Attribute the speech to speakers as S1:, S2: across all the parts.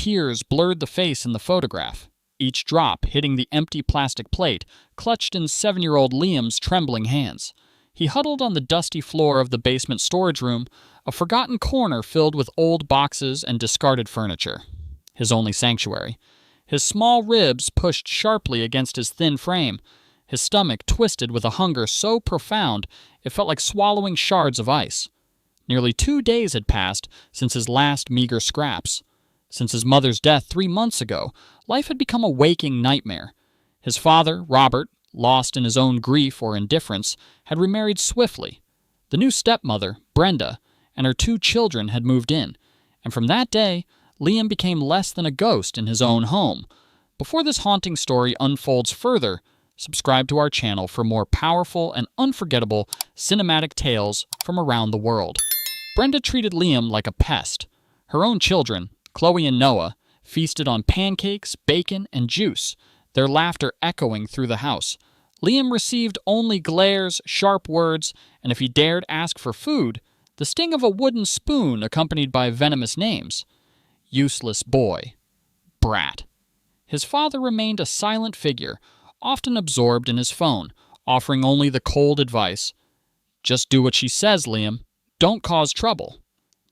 S1: tears blurred the face in the photograph, each drop hitting the empty plastic plate clutched in 7-year-old Liam's trembling hands. He huddled on the dusty floor of the basement storage room, a forgotten corner filled with old boxes and discarded furniture. His only sanctuary. His small ribs pushed sharply against his thin frame, his stomach twisted with a hunger so profound it felt like swallowing shards of ice. Nearly 2 days had passed since his last meager scraps. Since his mother's death 3 months ago, life had become a waking nightmare. His father, Robert, lost in his own grief or indifference, had remarried swiftly. The new stepmother, Brenda, and her 2 children had moved in, and from that day, Liam became less than a ghost in his own home. Before this haunting story unfolds further, subscribe to our channel for more powerful and unforgettable cinematic tales from around the world. Brenda treated Liam like a pest. Her own children, Chloe and Noah, feasted on pancakes, bacon, and juice, their laughter echoing through the house. Liam received only glares, sharp words, and if he dared ask for food, the sting of a wooden spoon accompanied by venomous names. Useless boy. Brat. His father remained a silent figure, often absorbed in his phone, offering only the cold advice. Just do what she says, Liam. Don't cause trouble.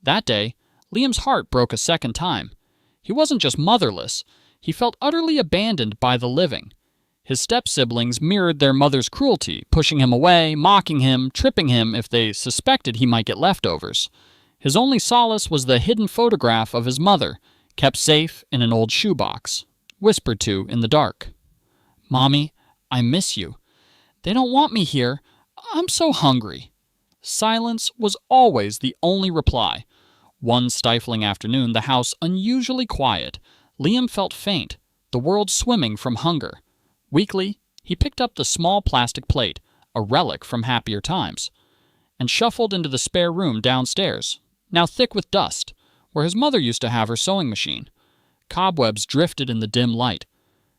S1: That day, Liam's heart broke a second time. He wasn't just motherless. He felt utterly abandoned by the living. His step-siblings mirrored their mother's cruelty, pushing him away, mocking him, tripping him if they suspected he might get leftovers. His only solace was the hidden photograph of his mother, kept safe in an old shoebox, whispered to in the dark. "Mommy, I miss you. They don't want me here. I'm so hungry." Silence was always the only reply. One stifling afternoon, the house unusually quiet. Liam felt faint, the world swimming from hunger. Weakly, he picked up the small plastic plate, a relic from happier times, and shuffled into the spare room downstairs, now thick with dust, where his mother used to have her sewing machine. Cobwebs drifted in the dim light.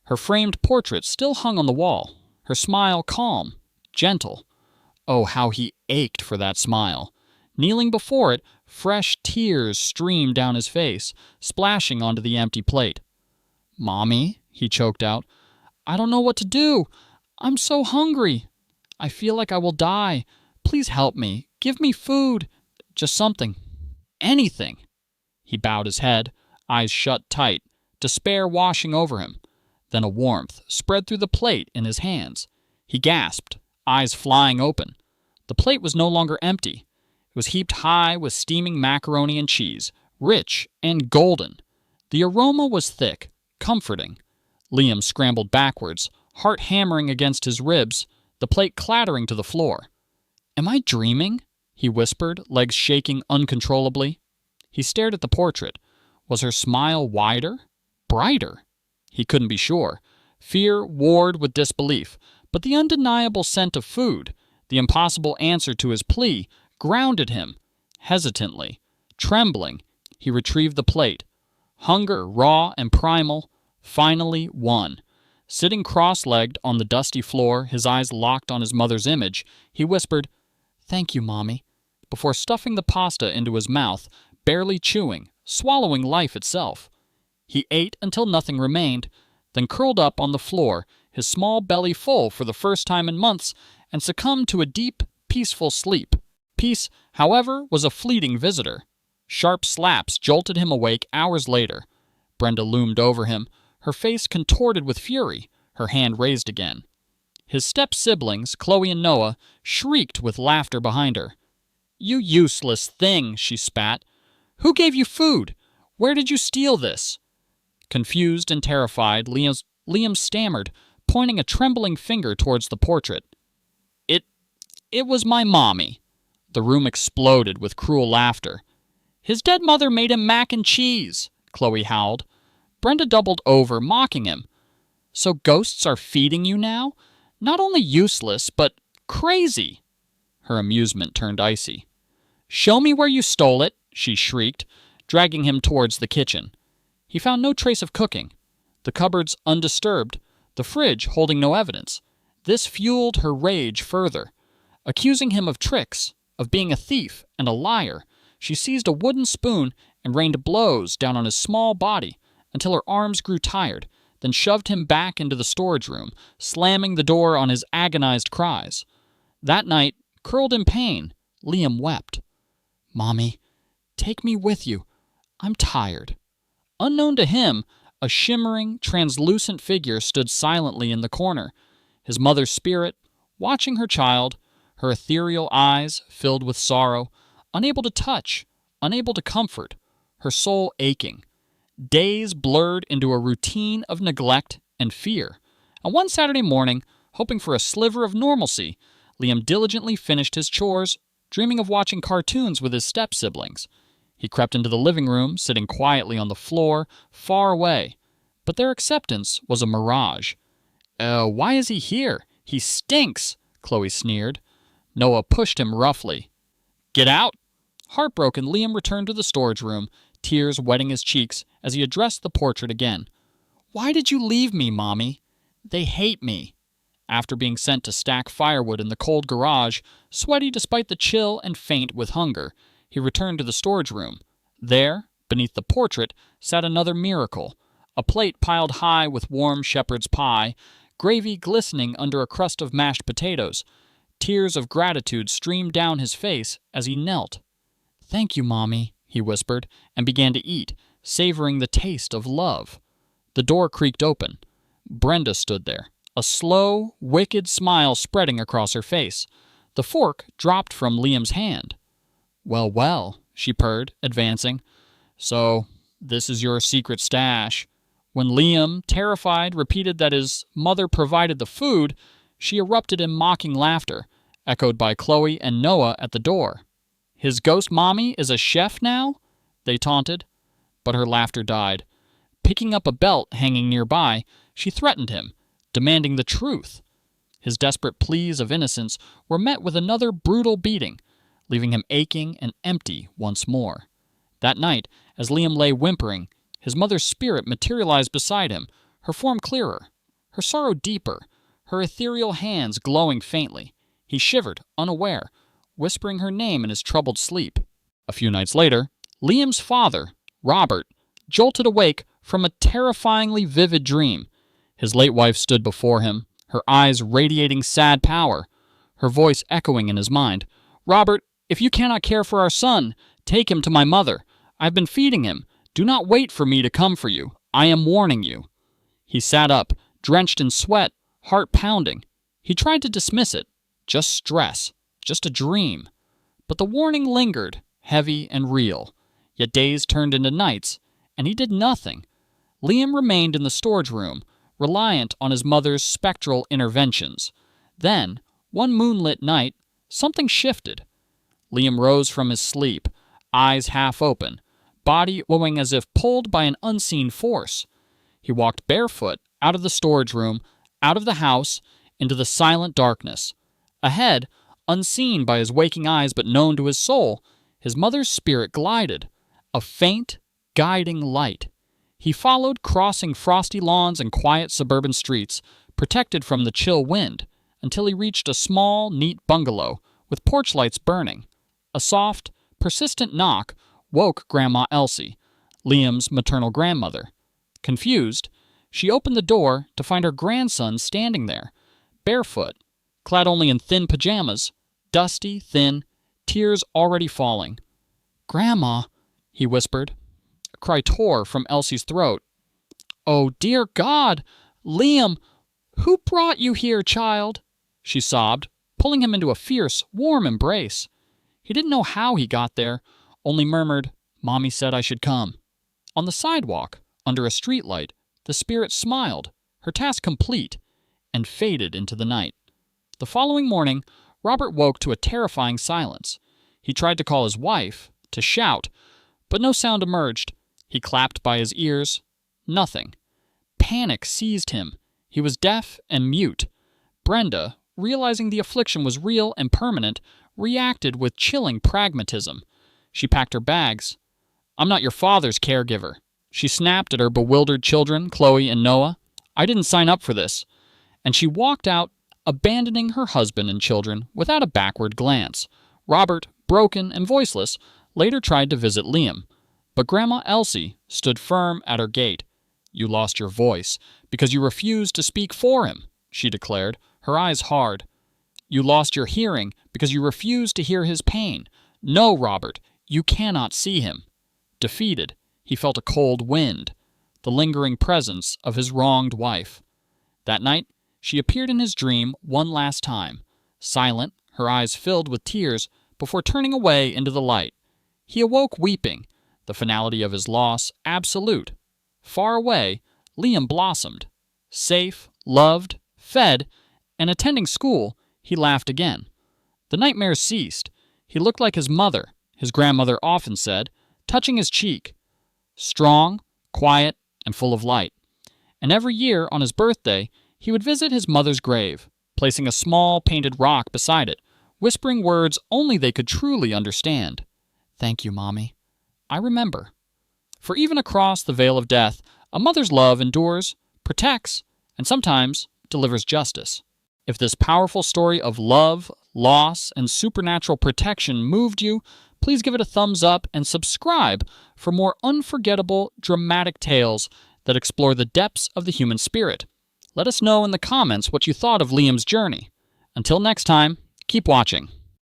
S1: Her framed portrait still hung on the wall, her smile calm, gentle. Oh, how he ached for that smile. Kneeling before it, fresh tears streamed down his face, splashing onto the empty plate. "Mommy," he choked out, "I don't know what to do. I'm so hungry. I feel like I will die. Please help me. Give me food. Just something. Anything." He bowed his head, eyes shut tight, despair washing over him. Then a warmth spread through the plate in his hands. He gasped, eyes flying open. The plate was no longer empty. It was heaped high with steaming macaroni and cheese, rich and golden. The aroma was thick, comforting. Liam scrambled backwards, heart hammering against his ribs, the plate clattering to the floor. "Am I dreaming?" he whispered, legs shaking uncontrollably. He stared at the portrait. Was her smile wider? Brighter? He couldn't be sure. Fear warred with disbelief, but the undeniable scent of food, the impossible answer to his plea, grounded him. Hesitantly, trembling, he retrieved the plate. Hunger, raw and primal, finally won. Sitting cross-legged on the dusty floor, his eyes locked on his mother's image, he whispered, "Thank you, Mommy," before stuffing the pasta into his mouth, barely chewing, swallowing life itself. He ate until nothing remained, then curled up on the floor, his small belly full for the first time in months, and succumbed to a deep, peaceful sleep. Peace, however, was a fleeting visitor. Sharp slaps jolted him awake hours later. Brenda loomed over him, her face contorted with fury, her hand raised again. His step-siblings, Chloe and Noah, shrieked with laughter behind her. "You useless thing," she spat. "Who gave you food? Where did you steal this?" Confused and terrified, Liam stammered, pointing a trembling finger towards the portrait. It was my mommy." The room exploded with cruel laughter. "His dead mother made him mac and cheese," Chloe howled. Brenda doubled over, mocking him. "So ghosts are feeding you now? Not only useless, but crazy." Her amusement turned icy. "Show me where you stole it," she shrieked, dragging him towards the kitchen. He found no trace of cooking. The cupboards undisturbed, the fridge holding no evidence. This fueled her rage further. Accusing him of tricks, of being a thief and a liar, she seized a wooden spoon and rained blows down on his small body until her arms grew tired, then shoved him back into the storage room, slamming the door on his agonized cries. That night, curled in pain, Liam wept. "Mommy, take me with you. I'm tired." Unknown to him, a shimmering, translucent figure stood silently in the corner, his mother's spirit, watching her child, her ethereal eyes filled with sorrow, unable to touch, unable to comfort, her soul aching. Days blurred into a routine of neglect and fear. And one Saturday morning, hoping for a sliver of normalcy, Liam diligently finished his chores, dreaming of watching cartoons with his step-siblings. He crept into the living room, sitting quietly on the floor, far away. But their acceptance was a mirage. Why is he here? He stinks," Chloe sneered. Noah pushed him roughly. "Get out!" Heartbroken, Liam returned to the storage room, tears wetting his cheeks as he addressed the portrait again. "Why did you leave me, Mommy? They hate me." After being sent to stack firewood in the cold garage, sweaty despite the chill and faint with hunger, he returned to the storage room. There, beneath the portrait, sat another miracle, a plate piled high with warm shepherd's pie, gravy glistening under a crust of mashed potatoes. Tears of gratitude streamed down his face as he knelt. "Thank you, Mommy," he whispered, and began to eat, savoring the taste of love. The door creaked open. Brenda stood there, a slow, wicked smile spreading across her face. The fork dropped from Liam's hand. "Well, well," she purred, advancing. "So, this is your secret stash." When Liam, terrified, repeated that his mother provided the food, she erupted in mocking laughter, echoed by Chloe and Noah at the door. "His ghost mommy is a chef now?" they taunted. But her laughter died. Picking up a belt hanging nearby, she threatened him, demanding the truth. His desperate pleas of innocence were met with another brutal beating, leaving him aching and empty once more. That night, as Liam lay whimpering, his mother's spirit materialized beside him, her form clearer, her sorrow deeper, her ethereal hands glowing faintly. He shivered, unaware, whispering her name in his troubled sleep. A few nights later, Liam's father, Robert, jolted awake from a terrifyingly vivid dream. His late wife stood before him, her eyes radiating sad power, her voice echoing in his mind. "Robert, if you cannot care for our son, take him to my mother. I've been feeding him. Do not wait for me to come for you. I am warning you." He sat up, drenched in sweat, heart pounding. He tried to dismiss it. Just stress. Just a dream. But the warning lingered, heavy and real. Yet days turned into nights, and he did nothing. Liam remained in the storage room, reliant on his mother's spectral interventions. Then, one moonlit night, something shifted. Liam rose from his sleep, eyes half open, body owing as if pulled by an unseen force. He walked barefoot out of the storage room, out of the house, into the silent darkness. Ahead, unseen by his waking eyes but known to his soul, his mother's spirit glided, a faint, guiding light. He followed, crossing frosty lawns and quiet suburban streets, protected from the chill wind, until he reached a small, neat bungalow with porch lights burning. A soft, persistent knock woke Grandma Elsie, Liam's maternal grandmother. Confused, she opened the door to find her grandson standing there, barefoot, clad only in thin pajamas, dusty, thin, tears already falling. "Grandma," he whispered. A cry tore from Elsie's throat. "Oh, dear God! Liam! Who brought you here, child?" she sobbed, pulling him into a fierce, warm embrace. He didn't know how he got there, only murmured, "Mommy said I should come." On the sidewalk, under a streetlight, the spirit smiled, her task complete, and faded into the night. The following morning, Robert woke to a terrifying silence. He tried to call his wife, to shout, but no sound emerged. He clapped by his ears. Nothing. Panic seized him. He was deaf and mute. Brenda, realizing the affliction was real and permanent, reacted with chilling pragmatism. She packed her bags. "I'm not your father's caregiver," she snapped at her bewildered children, Chloe and Noah. "I didn't sign up for this." And she walked out, abandoning her husband and children without a backward glance. Robert, broken and voiceless, later tried to visit Liam, but Grandma Elsie stood firm at her gate. You lost your voice because you refused to speak for him, she declared, her eyes hard. You lost your hearing because you refused to hear his pain. No, Robert, you cannot see him. Defeated, he felt a cold wind, the lingering presence of his wronged wife. That night, she appeared in his dream one last time, silent, her eyes filled with tears, before turning away into the light. He awoke weeping, the finality of his loss absolute. Far away, Liam blossomed. Safe, loved, fed, and attending school, he laughed again. The nightmares ceased. He looked like his mother, his grandmother often said, touching his cheek. Strong, quiet, and full of light. And every year, on his birthday, he would visit his mother's grave, placing a small painted rock beside it, whispering words only they could truly understand. Thank you, Mommy. I remember. For even across the veil of death, a mother's love endures, protects, and sometimes delivers justice. If this powerful story of love, loss, and supernatural protection moved you, please give it a thumbs up and subscribe for more unforgettable, dramatic tales that explore the depths of the human spirit. Let us know in the comments what you thought of Liam's journey. Until next time, keep watching.